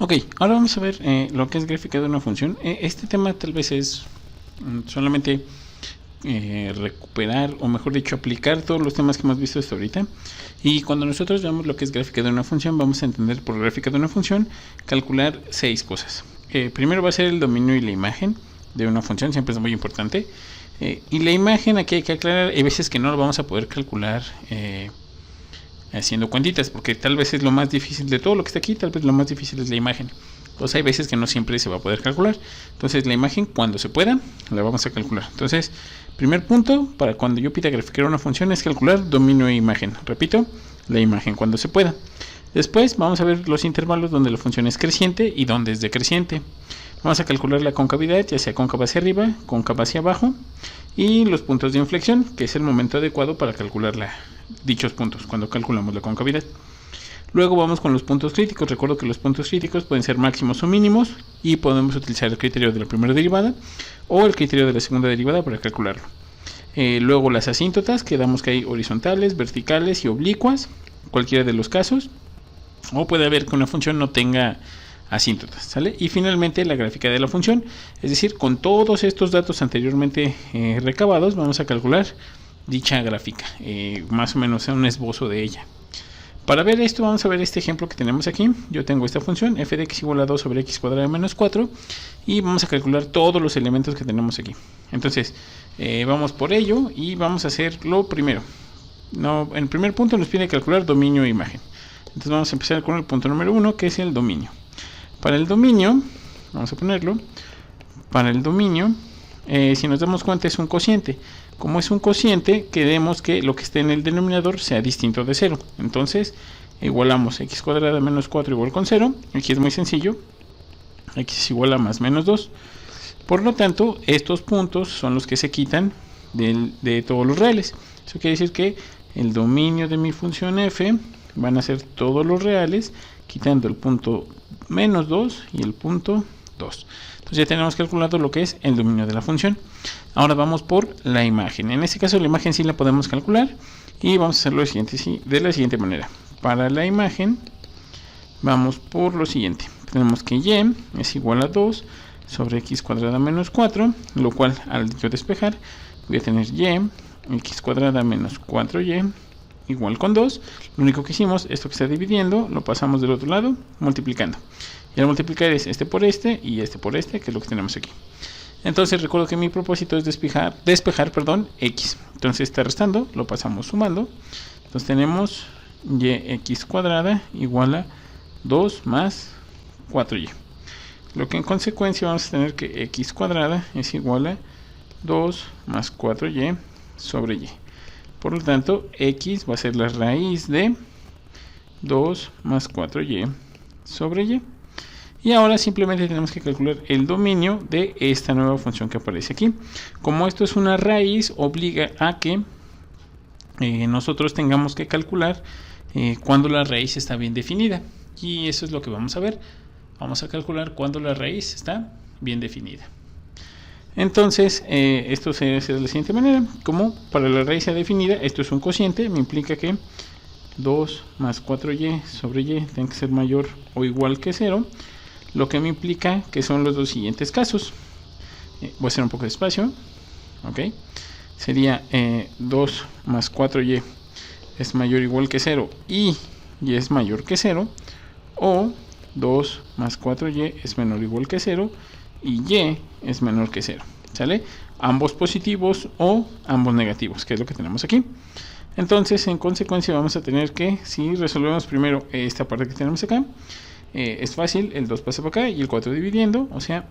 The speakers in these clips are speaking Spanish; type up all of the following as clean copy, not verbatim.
Ok, ahora vamos a ver lo que es gráfica de una función. Este tema tal vez es solamente recuperar, o mejor dicho, aplicar todos los temas que hemos visto hasta ahorita. Y cuando nosotros veamos lo que es gráfica de una función, vamos a entender por gráfica de una función calcular 6 cosas. Primero va a ser el dominio y la imagen de una función, siempre es muy importante. Y la imagen, aquí hay que aclarar, hay veces que no lo vamos a poder calcular haciendo cuentitas, porque tal vez es lo más difícil de todo lo que está aquí, tal vez lo más difícil es la imagen. Entonces hay veces que no siempre se va a poder calcular. Entonces la imagen, cuando se pueda, la vamos a calcular. Entonces, primer punto, para cuando yo pida graficar una función, es calcular dominio e imagen. Repito, la imagen cuando se pueda. Después vamos a ver los intervalos donde la función es creciente y donde es decreciente. Vamos a calcular la concavidad, ya sea cóncava hacia arriba, cóncava hacia abajo, y los puntos de inflexión, que es el momento adecuado para calcular dichos puntos, cuando calculamos la concavidad. Luego vamos con los puntos críticos. Recuerdo que los puntos críticos pueden ser máximos o mínimos, y podemos utilizar el criterio de la primera derivada o el criterio de la segunda derivada para calcularlo. Luego las asíntotas, que damos que hay horizontales, verticales y oblicuas, cualquiera de los casos, o puede haber que una función no tenga asíntotas, ¿sale? Y finalmente la gráfica de la función, es decir, con todos estos datos anteriormente recabados, vamos a calcular dicha gráfica, más o menos un esbozo de ella. Para ver esto, vamos a ver este ejemplo que tenemos aquí. Yo tengo esta función, f de x igual a 2 sobre x cuadrado menos 4, y vamos a calcular todos los elementos que tenemos aquí. Entonces, vamos por ello y vamos a hacer lo primero. En el primer punto nos pide calcular dominio e imagen. Entonces vamos a empezar con el punto número 1, que es el dominio. Para el dominio, vamos a ponerlo, para el dominio, si nos damos cuenta, es un cociente. Como es un cociente, queremos que lo que esté en el denominador sea distinto de 0. Entonces, igualamos x cuadrada menos 4 igual con 0. Aquí es muy sencillo. X es igual a más menos 2. Por lo tanto, estos puntos son los que se quitan de todos los reales. Eso quiere decir que el dominio de mi función f van a ser todos los reales, quitando el punto menos 2 y el punto 2. Entonces ya tenemos calculado lo que es el dominio de la función. Ahora vamos por la imagen. En este caso la imagen sí la podemos calcular, y vamos a hacerlo de la siguiente manera. Para la imagen vamos por lo siguiente. Tenemos que y es igual a 2 sobre x cuadrada menos 4, lo cual al yo despejar voy a tener y x cuadrada menos 4y igual con 2. Lo único que hicimos, esto que está dividiendo, lo pasamos del otro lado multiplicando. Y al multiplicar es este por este y este por este, que es lo que tenemos aquí. Entonces recuerdo que mi propósito es despejar, x. Entonces está restando, lo pasamos sumando. Entonces tenemos yx cuadrada igual a 2 más 4y. Lo que en consecuencia vamos a tener que x cuadrada es igual a 2 más 4y sobre y. Por lo tanto, x va a ser la raíz de 2 más 4y sobre y. Y ahora simplemente tenemos que calcular el dominio de esta nueva función que aparece aquí. Como esto es una raíz, obliga a que nosotros tengamos que calcular cuando la raíz está bien definida. Y eso es lo que vamos a ver. Vamos a calcular cuando la raíz está bien definida. Entonces, esto se hace de la siguiente manera. Como para la raíz ya definida, esto es un cociente, me implica que 2 más 4y sobre y tiene que ser mayor o igual que 0. Lo que me implica que son los dos siguientes casos. Voy a hacer un poco de espacio. Ok. Sería 2 más 4y es mayor o igual que 0 y y es mayor que 0. O 2 más 4y es menor o igual que 0 y y es menor que 0. ¿Sale? Ambos positivos o ambos negativos, que es lo que tenemos aquí. Entonces, en consecuencia, vamos a tener que, si resolvemos primero esta parte que tenemos acá, es fácil, el 2 pasa para acá y el 4 dividiendo, o sea,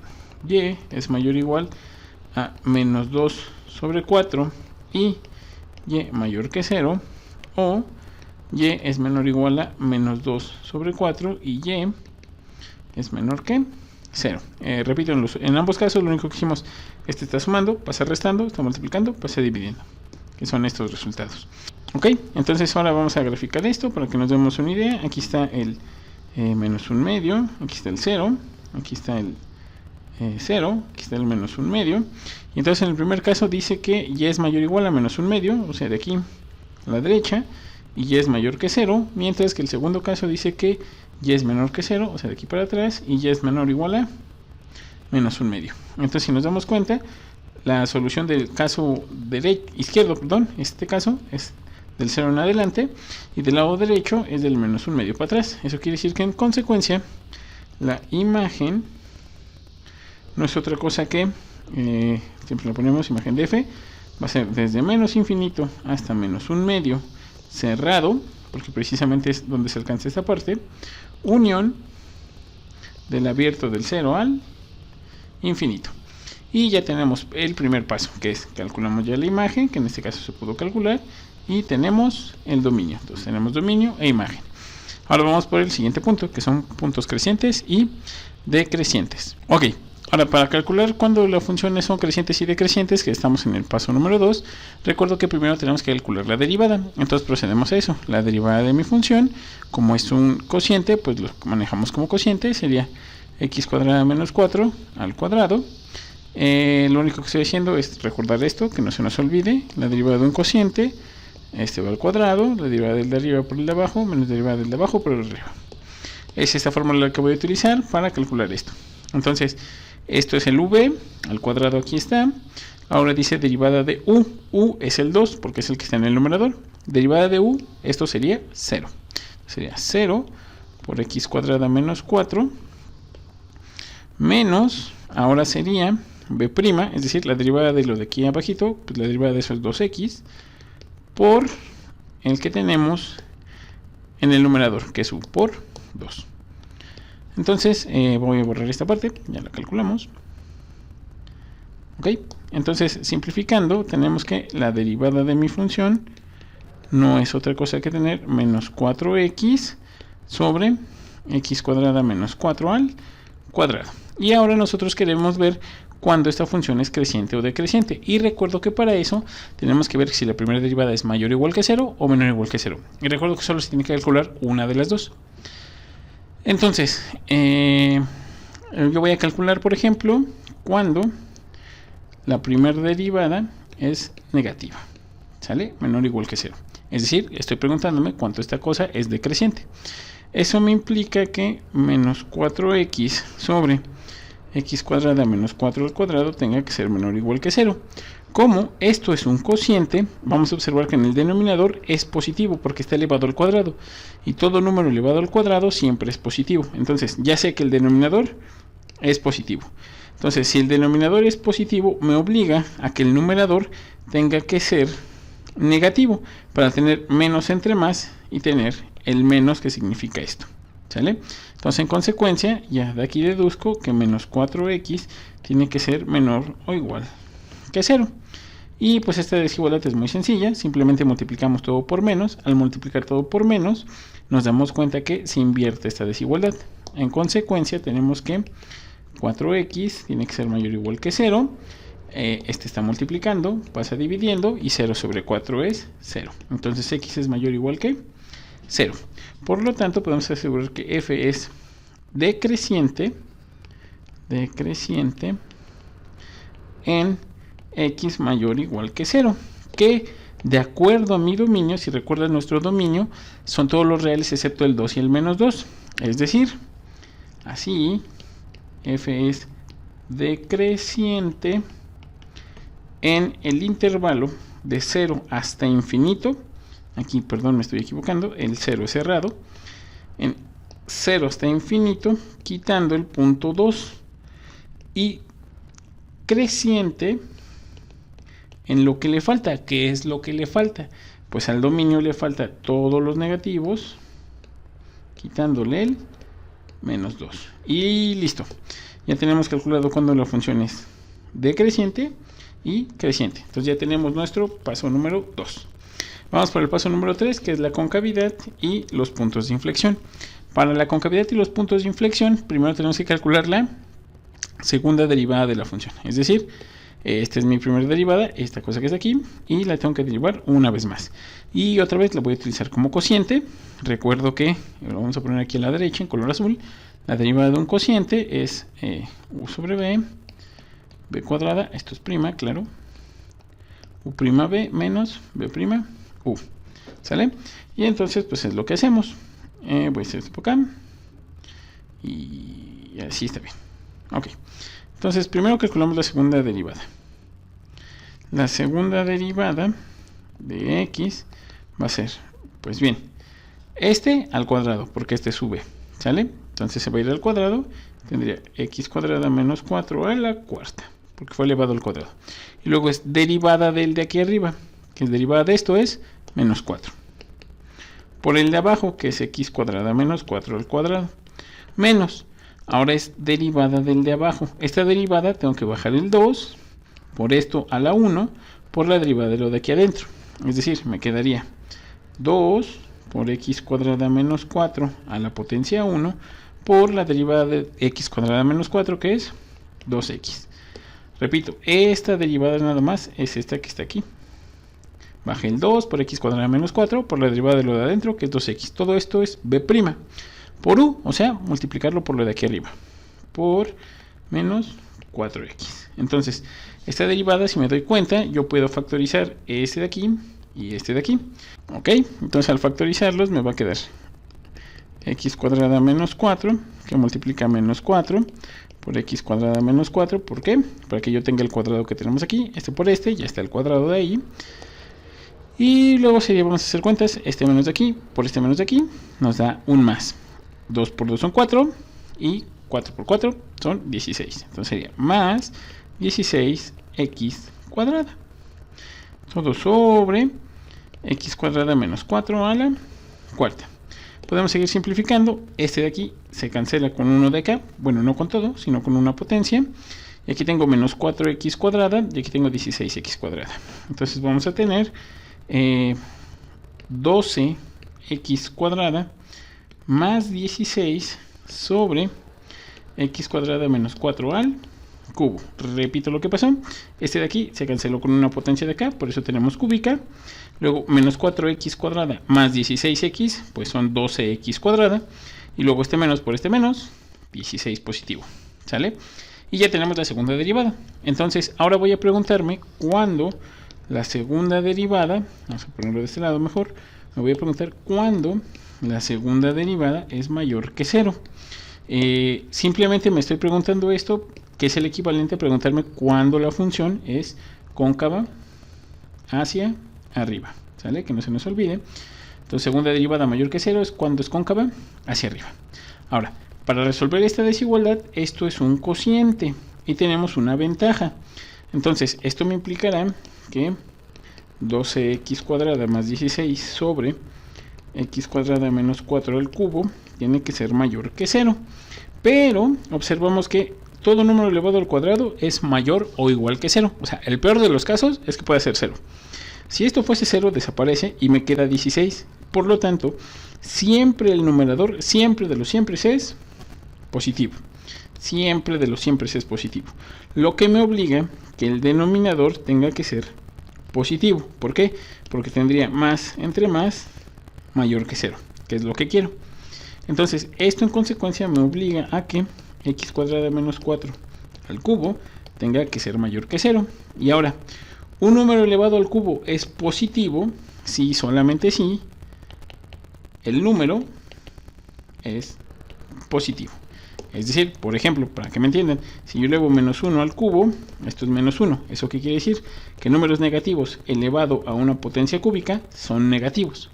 y es mayor o igual a menos 2 sobre 4 y y mayor que 0, o y es menor o igual a menos 2 sobre 4 y y es menor que 0. Repito, en ambos casos lo único que hicimos, este está sumando, pasa restando, está multiplicando, pasa dividiendo, que son estos resultados. Ok, entonces ahora vamos a graficar esto para que nos demos una idea. Aquí está el menos 1 medio, aquí está el 0, aquí está el 0, aquí está el menos 1 medio. Y entonces en el primer caso dice que y es mayor o igual a menos 1 medio, o sea de aquí a la derecha, y y es mayor que 0, mientras que el segundo caso dice que y es menor que 0, o sea de aquí para atrás, y y es menor o igual a menos 1/2. Entonces si nos damos cuenta, la solución del caso izquierdo, este caso es del 0 en adelante, y del lado derecho es del menos 1/2 para atrás. Eso quiere decir que en consecuencia la imagen no es otra cosa que, siempre lo ponemos imagen de f, va a ser desde menos infinito hasta menos 1/2 cerrado, porque precisamente es donde se alcanza esta parte, unión del abierto del 0 al infinito. Y ya tenemos el primer paso, que es calculamos ya la imagen, que en este caso se pudo calcular, y tenemos el dominio. Entonces tenemos dominio e imagen. Ahora vamos por el siguiente punto, que son puntos crecientes y decrecientes. Ok, ahora para calcular cuando las funciones son crecientes y decrecientes, que estamos en el paso número 2, recuerdo que primero tenemos que calcular la derivada. Entonces procedemos a eso. La derivada de mi función, como es un cociente, pues lo manejamos como cociente, sería x cuadrada menos 4 al cuadrado. Lo único que estoy haciendo es recordar esto, que no se nos olvide. La derivada de un cociente, este va al cuadrado, la derivada del de arriba por el de abajo, menos la derivada del de abajo por el de arriba. Es esta fórmula la que voy a utilizar para calcular esto. Entonces, esto es el v, al cuadrado aquí está. Ahora dice derivada de u es el 2, porque es el que está en el numerador. Derivada de u, esto sería 0. Sería 0 por x cuadrada menos 4, menos, ahora sería b', es decir, la derivada de lo de aquí abajito, pues la derivada de eso es 2x, por el que tenemos en el numerador, que es u por 2. Entonces voy a borrar esta parte, ya la calculamos. Ok, entonces simplificando, tenemos que la derivada de mi función no es otra cosa que tener menos 4x sobre x cuadrada menos 4 al cuadrado. Y ahora nosotros queremos ver cuando esta función es creciente o decreciente. Y recuerdo que para eso tenemos que ver si la primera derivada es mayor o igual que 0 o menor o igual que 0. Y recuerdo que solo se tiene que calcular una de las dos. Entonces, yo voy a calcular, por ejemplo, cuando la primera derivada es negativa. ¿Sale? Menor o igual que 0. Es decir, estoy preguntándome cuánto esta cosa es decreciente. Eso me implica que menos 4x sobre x cuadrada menos 4 al cuadrado tenga que ser menor o igual que 0. Como esto es un cociente, vamos a observar que en el denominador es positivo porque está elevado al cuadrado. Y todo número elevado al cuadrado siempre es positivo. Entonces, ya sé que el denominador es positivo. Entonces, si el denominador es positivo, me obliga a que el numerador tenga que ser negativo para tener menos entre más y tener el menos, que significa esto. ¿Sale? Entonces, en consecuencia, ya de aquí deduzco que menos 4x tiene que ser menor o igual que 0. Y pues esta desigualdad es muy sencilla, simplemente multiplicamos todo por menos. Al multiplicar todo por menos, nos damos cuenta que se invierte esta desigualdad. En consecuencia, tenemos que 4x tiene que ser mayor o igual que 0. Este está multiplicando, pasa dividiendo, y 0 sobre 4 es 0. Entonces x es mayor o igual que 0. Por lo tanto, podemos asegurar que f es decreciente en x mayor o igual que 0, que de acuerdo a mi dominio, si recuerdan nuestro dominio, son todos los reales excepto el 2 y el menos 2. Es decir, así, f es decreciente en el intervalo de 0 hasta infinito. Aquí, perdón, me estoy equivocando, el 0 es cerrado. En 0 hasta infinito, quitando el punto 2. Y creciente en lo que le falta. ¿Qué es lo que le falta? Pues al dominio le falta todos los negativos, quitándole el menos 2. Y listo. Ya tenemos calculado cuando la función es decreciente y creciente. Entonces ya tenemos nuestro paso número 2. Vamos por el paso número 3, que es la concavidad y los puntos de inflexión. Para la concavidad y los puntos de inflexión, primero tenemos que calcular la segunda derivada de la función. Es decir, esta es mi primera derivada, esta cosa que está aquí, y la tengo que derivar una vez más. Y otra vez la voy a utilizar como cociente. Recuerdo que, lo vamos a poner aquí a la derecha en color azul, la derivada de un cociente es u sobre b cuadrada, esto es prima, claro, u' b menos b' u. ¿Sale? Y entonces, pues es lo que hacemos. Voy a hacer esto por acá. Y así está bien. Ok. Entonces, primero calculamos la segunda derivada. La segunda derivada de x va a ser, pues bien, este al cuadrado, porque este sube, ¿sale? Entonces se va a ir al cuadrado, tendría x cuadrada menos 4 a la cuarta, porque fue elevado al cuadrado. Y luego es derivada del de aquí arriba, que es derivada de esto es menos 4. Por el de abajo, que es x cuadrada menos 4 al cuadrado, menos, ahora es derivada del de abajo. Esta derivada tengo que bajar el 2 por esto a la 1 por la derivada de lo de aquí adentro. Es decir, me quedaría 2 por x cuadrada menos 4 a la potencia 1 por la derivada de x cuadrada menos 4, que es 2x. Repito, esta derivada nada más es esta que está aquí. Bajé el 2 por x cuadrada menos 4 por la derivada de lo de adentro, que es 2x. Todo esto es b' por u, o sea, multiplicarlo por lo de aquí arriba, por menos 4x. Entonces, esta derivada, si me doy cuenta, yo puedo factorizar este de aquí y este de aquí. Ok, entonces al factorizarlos me va a quedar x cuadrada menos 4, que multiplica menos 4 por x cuadrada menos 4. ¿Por qué? Para que yo tenga el cuadrado que tenemos aquí. Este por este, ya está el cuadrado de ahí. Y luego sería, vamos a hacer cuentas, este menos de aquí por este menos de aquí, nos da un más. 2 por 2 son 4 y 4 por 4 son 16. Entonces sería más 16x cuadrada. Todo sobre x cuadrada menos 4 a la cuarta. Podemos seguir simplificando. Este de aquí se cancela con uno de acá. Bueno, no con todo, sino con una potencia. Y aquí tengo menos 4x cuadrada y aquí tengo 16x cuadrada. Entonces vamos a tener 12x cuadrada más 16 sobre x cuadrada menos 4 al cubo. Repito lo que pasó. Este de aquí se canceló con una potencia de acá, por eso tenemos cúbica. Luego menos 4x cuadrada más 16x, pues son 12x cuadrada. Y luego este menos por este menos, 16 positivo. ¿Sale? Y ya tenemos la segunda derivada. Entonces, ahora voy a preguntarme cuándo la segunda derivada, vamos a ponerlo de este lado mejor, me voy a preguntar cuándo la segunda derivada es mayor que 0. Simplemente me estoy preguntando esto, que es el equivalente a preguntarme cuándo la función es cóncava hacia arriba, ¿sale? Que no se nos olvide. Entonces, segunda derivada mayor que 0 es cuando es cóncava hacia arriba. Ahora, para resolver esta desigualdad, esto es un cociente y tenemos una ventaja. Entonces, esto me implicará que 12x cuadrada más 16 sobre x cuadrada menos 4 al cubo tiene que ser mayor que 0. Pero observamos que todo número elevado al cuadrado es mayor o igual que 0. O sea, el peor de los casos es que puede ser 0. Si esto fuese 0, desaparece y me queda 16. Por lo tanto, siempre el numerador, siempre de los siempre es positivo. Siempre de los siempre es positivo. Lo que me obliga que el denominador tenga que ser positivo. ¿Por qué? Porque tendría más entre más mayor que 0, que es lo que quiero. Entonces, esto en consecuencia me obliga a que x cuadrada menos 4 al cubo tenga que ser mayor que 0. Y ahora, un número elevado al cubo es positivo si, solamente si, el número es positivo. Es decir, por ejemplo, para que me entiendan, si yo elevo menos 1 al cubo, esto es menos 1. ¿Eso qué quiere decir? Que números negativos elevado a una potencia cúbica son negativos.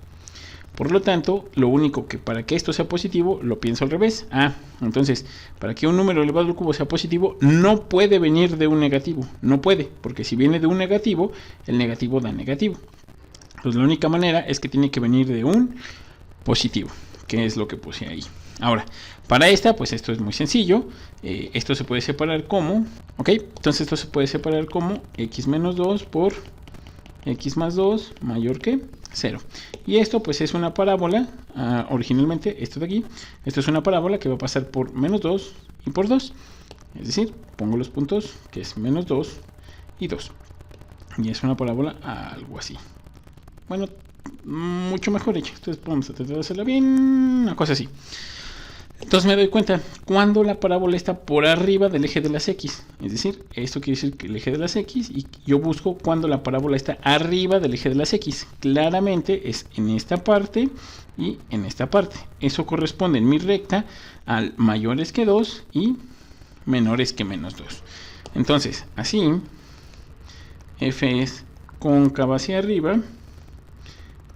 Por lo tanto, lo único que para que esto sea positivo, lo pienso al revés. Entonces, para que un número elevado al cubo sea positivo, no puede venir de un negativo. No puede, porque si viene de un negativo, el negativo da negativo. Entonces, la única manera es que tiene que venir de un positivo, que es lo que puse ahí. Ahora, para esta, pues esto es muy sencillo. Esto se puede separar como, ¿ok? Entonces esto se puede separar como x menos 2 por x más 2 mayor que 0. Y esto pues es una parábola, originalmente esto de aquí, esto es una parábola que va a pasar por menos 2 y por 2. Es decir, pongo los puntos, que es menos 2 y 2. Y es una parábola algo así. Bueno, mucho mejor hecho. Entonces vamos a tratar de hacerla bien, una cosa así. Entonces me doy cuenta cuando la parábola está por arriba del eje de las X. Es decir, esto quiere decir que el eje de las X, y yo busco cuando la parábola está arriba del eje de las X. Claramente es en esta parte y en esta parte. Eso corresponde en mi recta al mayores que 2 y menores que menos 2. Entonces, así, f es cóncava hacia arriba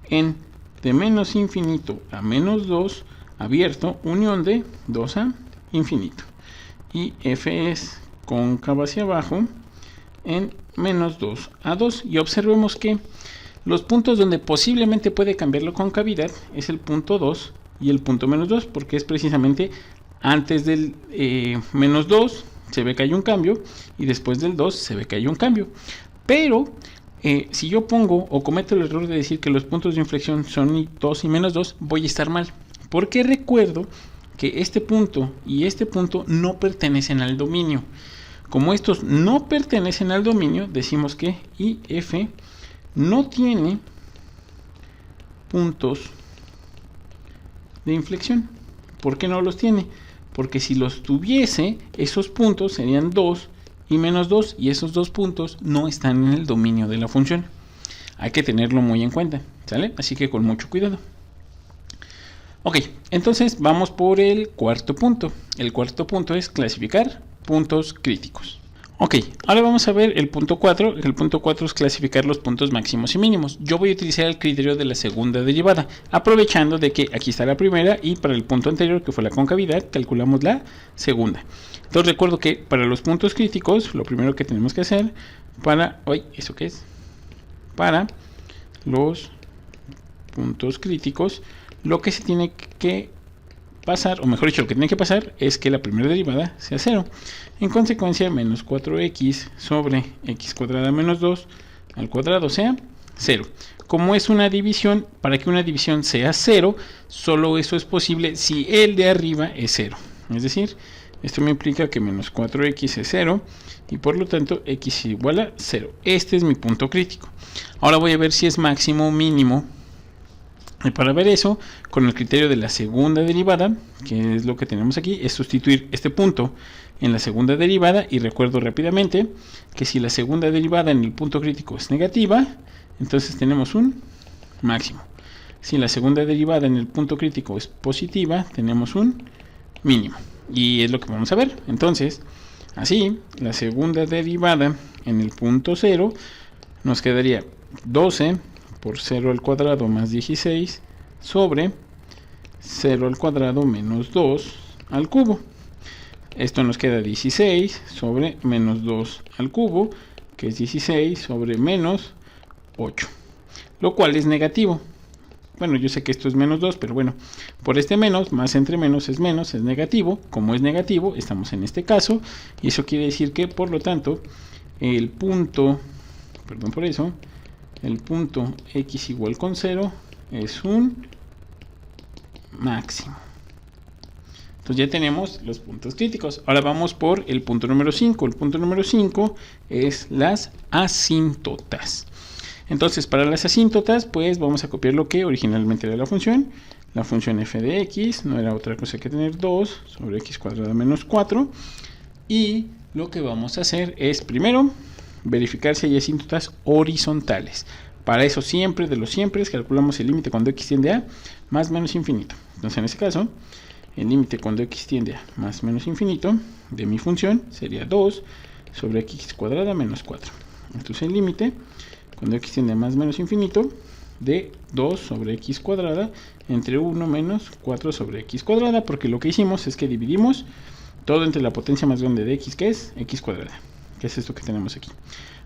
en de menos infinito a menos 2 abierto, unión de 2 a infinito. Y f es cóncava hacia abajo en menos 2 a 2. Y observemos que los puntos donde posiblemente puede cambiar la concavidad es el punto 2 y el punto menos 2, porque es precisamente antes del menos 2 se ve que hay un cambio y después del 2 se ve que hay un cambio. Pero si yo pongo o cometo el error de decir que los puntos de inflexión son 2 y menos 2, voy a estar mal. Porque recuerdo que este punto y este punto no pertenecen al dominio. Como estos no pertenecen al dominio, decimos que IF no tiene puntos de inflexión. ¿Por qué no los tiene? Porque si los tuviese, esos puntos serían 2 y menos 2, y esos dos puntos no están en el dominio de la función. Hay que tenerlo muy en cuenta, ¿sale? Así que con mucho cuidado. Ok, entonces vamos por el cuarto punto. El cuarto punto es clasificar puntos críticos. Ok, ahora vamos a ver el punto 4. El punto 4 es clasificar los puntos máximos y mínimos. Yo voy a utilizar el criterio de la segunda derivada, aprovechando de que aquí está la primera y para el punto anterior, que fue la concavidad, calculamos la segunda. Entonces recuerdo que para los puntos críticos, lo primero que tenemos que hacer para... ¿eso qué es? Para los puntos críticos, lo que se tiene que pasar, o mejor dicho, lo que tiene que pasar es que la primera derivada sea 0. En consecuencia, menos 4x sobre x cuadrada menos 2 al cuadrado sea 0. Como es una división, para que una división sea 0, solo eso es posible si el de arriba es 0. Es decir, esto me implica que menos 4x es 0 y por lo tanto x igual a 0. Este es mi punto crítico. Ahora voy a ver si es máximo o mínimo. Y para ver eso, con el criterio de la segunda derivada, que es lo que tenemos aquí, es sustituir este punto en la segunda derivada. Y recuerdo rápidamente que si la segunda derivada en el punto crítico es negativa, entonces tenemos un máximo. Si la segunda derivada en el punto crítico es positiva, tenemos un mínimo. Y es lo que vamos a ver. Entonces, así, la segunda derivada en el punto 0 nos quedaría 12 por 0 al cuadrado más 16 sobre 0 al cuadrado menos 2 al cubo. Esto nos queda 16 sobre menos 2 al cubo, que es 16 sobre menos 8, lo cual es negativo. Bueno, yo sé que esto es menos 2, pero bueno, por este menos, más entre menos, es negativo. Como es negativo, estamos en este caso, y eso quiere decir que, por lo tanto, el punto, perdón por eso, el punto x igual con 0 es un máximo. Entonces ya tenemos los puntos críticos. Ahora vamos por el punto número 5. El punto número 5 es las asíntotas. Entonces para las asíntotas, pues vamos a copiar lo que originalmente era la función. La función f de x no era otra cosa que tener 2 sobre x cuadrada menos 4. Y lo que vamos a hacer es primero verificar si hay asíntotas horizontales. Para eso siempre, de los siempre, calculamos el límite cuando x tiende a más menos infinito. Entonces en este caso, el límite cuando x tiende a más menos infinito de mi función sería 2 sobre x cuadrada menos 4. Entonces el límite cuando x tiende a más menos infinito de 2 sobre x cuadrada entre 1 menos 4 sobre x cuadrada, porque lo que hicimos es que dividimos todo entre la potencia más grande de x, que es x cuadrada, que es esto que tenemos aquí.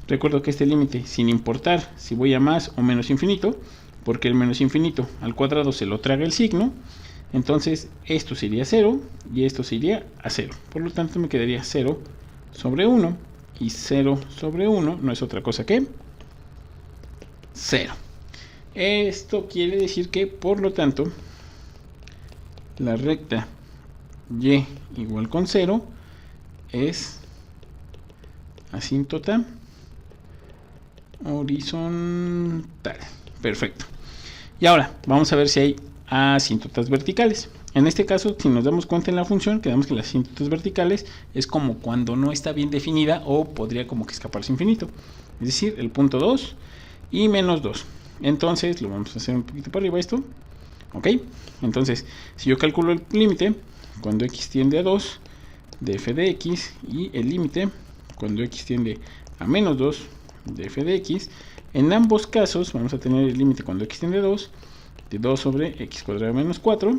Recuerdo que este límite, sin importar si voy a más o menos infinito, porque el menos infinito al cuadrado se lo traga el signo, entonces esto sería 0 y esto se iría a 0. Por lo tanto me quedaría 0 sobre 1, y 0 sobre 1 no es otra cosa que 0. Esto quiere decir que, por lo tanto, la recta y igual con 0 es asíntota horizontal. Perfecto. Y ahora vamos a ver si hay asíntotas verticales. En este caso, si nos damos cuenta en la función, quedamos que las asíntotas verticales es como cuando no está bien definida o podría como que escaparse infinito. Es decir, el punto 2 y menos 2. Entonces, lo vamos a hacer un poquito para arriba esto. Ok, entonces, si yo calculo el límite cuando x tiende a 2 de f de x y el límite cuando x tiende a menos 2 de f de x, en ambos casos vamos a tener el límite cuando x tiende a 2 de 2 sobre x cuadrado menos 4,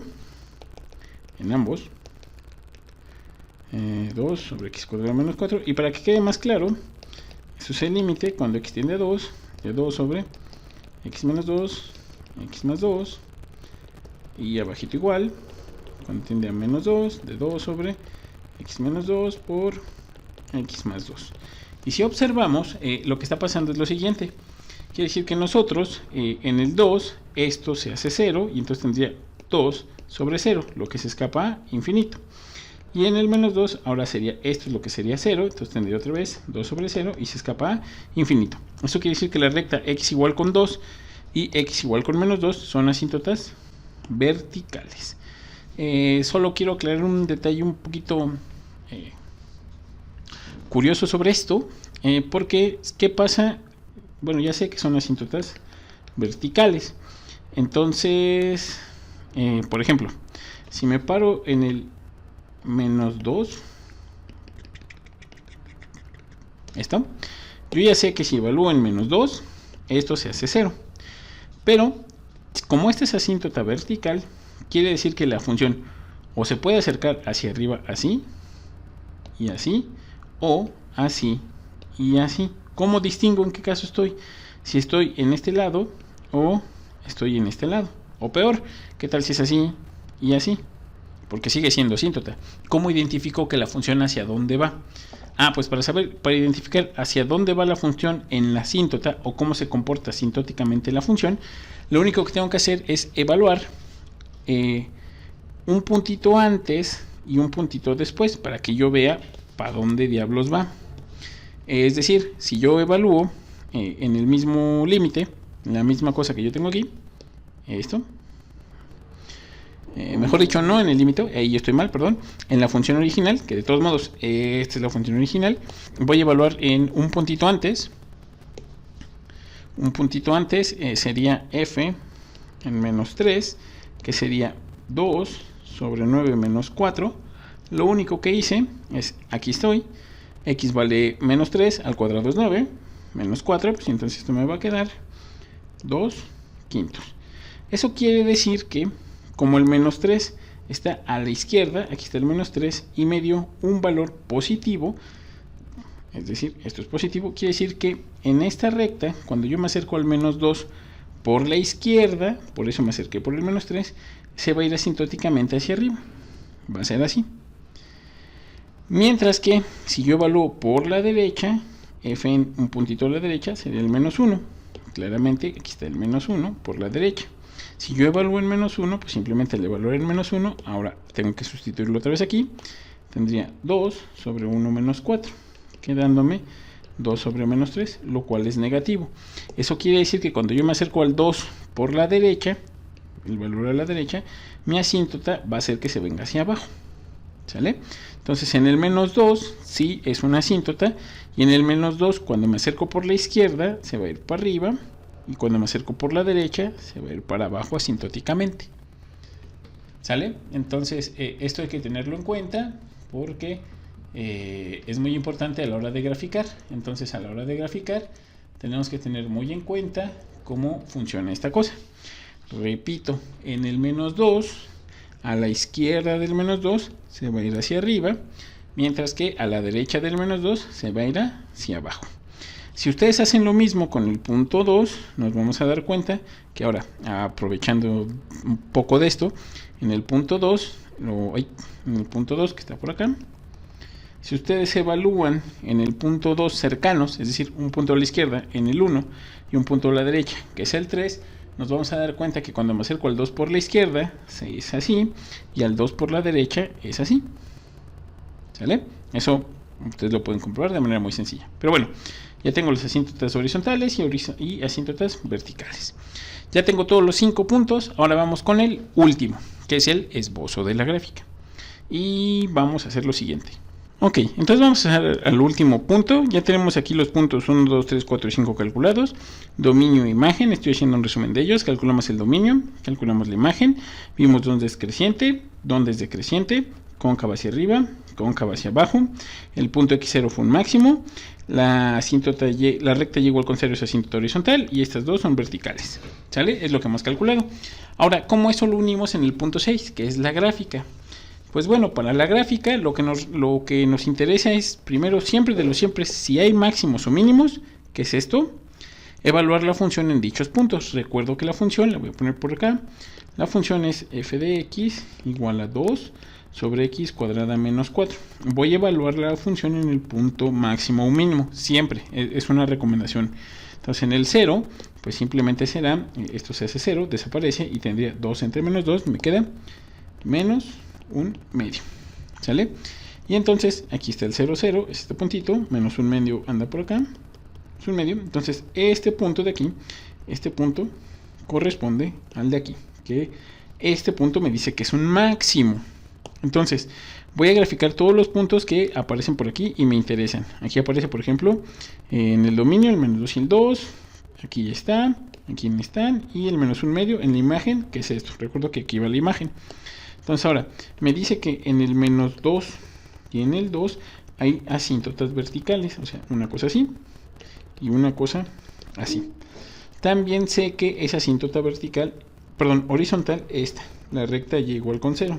en ambos, 2 sobre x cuadrado menos 4, y para que quede más claro, eso es el límite cuando x tiende a 2 de 2 sobre x menos 2, x más 2, y abajito igual, cuando tiende a menos 2, de 2 sobre x menos 2 por x más 2. Y si observamos, lo que está pasando es lo siguiente. Quiere decir que nosotros, en el 2, esto se hace 0, y entonces tendría 2 sobre 0, lo que se escapa a infinito. Y en el menos 2, ahora sería, esto es lo que sería 0, entonces tendría otra vez 2 sobre 0, y se escapa a infinito. Esto quiere decir que la recta x igual con 2 y x igual con menos 2 son asíntotas verticales. Solo quiero aclarar un detalle un poquito curioso sobre esto, porque ¿qué pasa? Bueno, ya sé que son asíntotas verticales. Entonces, por ejemplo, si me paro en el menos 2, ¿esto? Yo ya sé que si evalúo en menos 2, esto se hace 0. Pero, como esta es asíntota vertical, quiere decir que la función o se puede acercar hacia arriba así, y así, o así, y así. ¿Cómo distingo en qué caso estoy? Si estoy en este lado, o estoy en este lado. O peor, ¿qué tal si es así y así? Porque sigue siendo asíntota. ¿Cómo identifico que la función hacia dónde va? Pues para identificar hacia dónde va la función en la asíntota o cómo se comporta asintóticamente la función, lo único que tengo que hacer es evaluar un puntito antes y un puntito después para que yo vea para dónde diablos va. Es decir, si yo evalúo en el mismo límite, la misma cosa que yo tengo aquí, esto, mejor dicho, no en el límite, ahí yo estoy mal, perdón, en la función original, que de todos modos, esta es la función original, voy a evaluar en un puntito antes. Un puntito antes sería f en menos 3, que sería 2 sobre 9 menos 4. Lo único que hice es, aquí estoy, x vale menos 3, al cuadrado es 9, menos 4, pues entonces esto me va a quedar 2 quintos. Eso quiere decir que, como el menos 3 está a la izquierda, aquí está el menos 3 y me dio un valor positivo, es decir, esto es positivo, quiere decir que en esta recta, cuando yo me acerco al menos 2 por la izquierda, por eso me acerqué por el menos 3, se va a ir asintóticamente hacia arriba, va a ser así. Mientras que, si yo evalúo por la derecha, f en un puntito a la derecha sería el menos 1, claramente aquí está el menos 1 por la derecha. Si yo evalúo en menos 1, pues simplemente le evalúo en menos 1, ahora tengo que sustituirlo otra vez aquí, tendría 2 sobre 1 menos 4, quedándome 2 sobre menos 3, lo cual es negativo. Eso quiere decir que cuando yo me acerco al 2 por la derecha, el valor a la derecha, mi asíntota va a hacer que se venga hacia abajo, ¿sale? Entonces en el menos 2 sí es una asíntota, y en el menos 2 cuando me acerco por la izquierda se va a ir para arriba, y cuando me acerco por la derecha se va a ir para abajo asintóticamente, ¿sale? Entonces esto hay que tenerlo en cuenta porque es muy importante a la hora de graficar. Entonces a la hora de graficar tenemos que tener muy en cuenta cómo funciona esta cosa. Repito, en el menos 2, a la izquierda del menos 2 se va a ir hacia arriba, mientras que a la derecha del menos 2 se va a ir hacia abajo. Si ustedes hacen lo mismo con el punto 2, nos vamos a dar cuenta que ahora, aprovechando un poco de esto, en el punto 2, que está por acá, si ustedes evalúan en el punto 2 cercanos, es decir, un punto a la izquierda en el 1 y un punto a la derecha, que es el 3, nos vamos a dar cuenta que cuando me acerco al 2 por la izquierda es así, y al 2 por la derecha es así, ¿sale? Eso ustedes lo pueden comprobar de manera muy sencilla. Pero bueno, ya tengo las asíntotas horizontales y asíntotas verticales. Ya tengo todos los 5 puntos, ahora vamos con el último, que es el esbozo de la gráfica. Y vamos a hacer lo siguiente. Ok, entonces vamos a hacer al último punto. Ya tenemos aquí los puntos 1, 2, 3, 4 y 5 calculados. Dominio e imagen, estoy haciendo un resumen de ellos. Calculamos el dominio, calculamos la imagen. Vimos dónde es creciente, dónde es decreciente, cóncava hacia arriba, cóncava hacia abajo. El punto X0 fue un máximo. La recta Y igual con 0 es asíntota horizontal y estas dos son verticales. ¿Sale? Es lo que hemos calculado. Ahora, ¿cómo eso lo unimos en el punto 6, que es la gráfica? Pues bueno, para la gráfica lo que nos interesa es, primero, siempre, si hay máximos o mínimos, que es esto, evaluar la función en dichos puntos. Recuerdo que la función, la voy a poner por acá, la función es f de x igual a 2 sobre x cuadrada menos 4. Voy a evaluar la función en el punto máximo o mínimo, siempre, es una recomendación. Entonces en el 0, pues simplemente será, esto se hace 0, desaparece y tendría 2 entre menos 2, me queda menos un medio, ¿sale? Y entonces aquí está el 0, 0, es este puntito, menos un medio anda por acá, es un medio. Entonces este punto de aquí, este punto corresponde al de aquí, que este punto me dice que es un máximo. Entonces voy a graficar todos los puntos que aparecen por aquí y me interesan. Aquí aparece, por ejemplo, en el dominio el menos 2 y el 2, aquí ya está, aquí están, y el menos un medio en la imagen, que es esto. Recuerdo que aquí va la imagen. Entonces ahora, me dice que en el menos 2 y en el 2 hay asíntotas verticales, o sea, una cosa así y una cosa así. También sé que esa asíntota horizontal, esta, la recta Y igual con 0,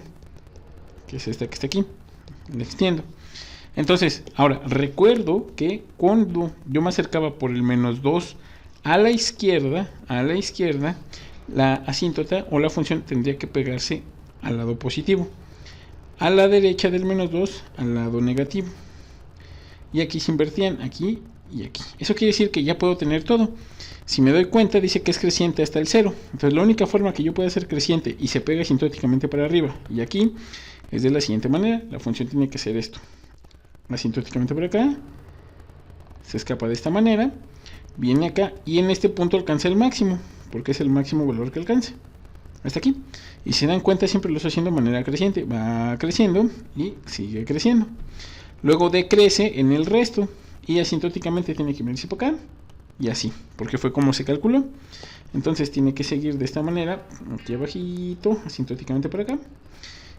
que es esta que está aquí, la extiendo. Entonces, ahora, recuerdo que cuando yo me acercaba por el menos 2 a la izquierda, la asíntota o la función tendría que pegarse al lado positivo, a la derecha del menos 2 al lado negativo, y aquí se invertían, aquí y aquí. Eso quiere decir que ya puedo tener todo. Si me doy cuenta, dice que es creciente hasta el 0. Entonces la única forma que yo pueda hacer creciente y se pega asintóticamente para arriba y aquí es de la siguiente manera. La función tiene que ser esto, asintóticamente por acá, se escapa de esta manera, viene acá y en este punto alcanza el máximo, porque es el máximo valor que alcanza, hasta aquí. Y si se dan cuenta, siempre lo estoy haciendo de manera creciente, va creciendo y sigue creciendo, luego decrece en el resto y asintóticamente tiene que venirse para acá y así, porque fue como se calculó. Entonces tiene que seguir de esta manera, aquí abajito, asintóticamente por acá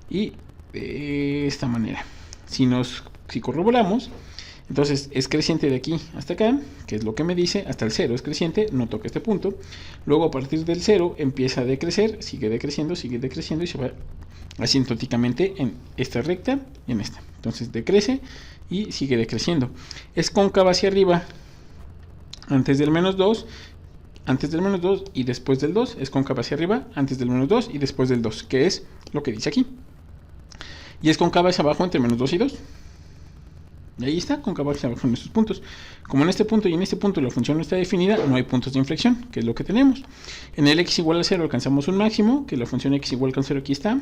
y de esta manera. Si corroboramos, entonces es creciente de aquí hasta acá, que es lo que me dice, hasta el 0 es creciente, no toca este punto. Luego a partir del 0 empieza a decrecer, sigue decreciendo y se va asintóticamente en esta recta y en esta. Entonces decrece y sigue decreciendo. Es cóncava hacia arriba antes del menos 2, y después del 2. Es cóncava hacia arriba antes del menos 2 y después del 2, que es lo que dice aquí. Y es cóncava hacia abajo entre menos 2 y 2. Y ahí está, cóncava hacia abajo en estos puntos. Como en este punto y en este punto la función no está definida, no hay puntos de inflexión, que es lo que tenemos. En el x igual a 0 alcanzamos un máximo, que la función x igual con 0 aquí está.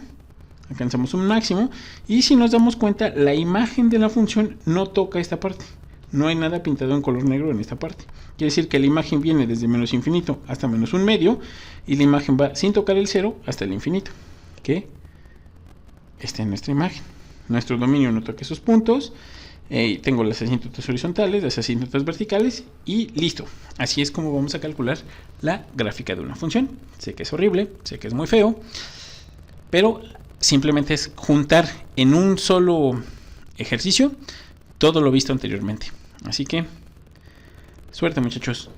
Alcanzamos un máximo. Y si nos damos cuenta, la imagen de la función no toca esta parte. No hay nada pintado en color negro en esta parte. Quiere decir que la imagen viene desde menos infinito hasta menos un medio. Y la imagen va sin tocar el 0 hasta el infinito. Que esta es nuestra imagen. Nuestro dominio no toca esos puntos. Tengo las asíntotas horizontales, las asíntotas verticales y listo. Así es como vamos a calcular la gráfica de una función. Sé que es horrible, sé que es muy feo, pero simplemente es juntar en un solo ejercicio todo lo visto anteriormente. Así que, suerte muchachos.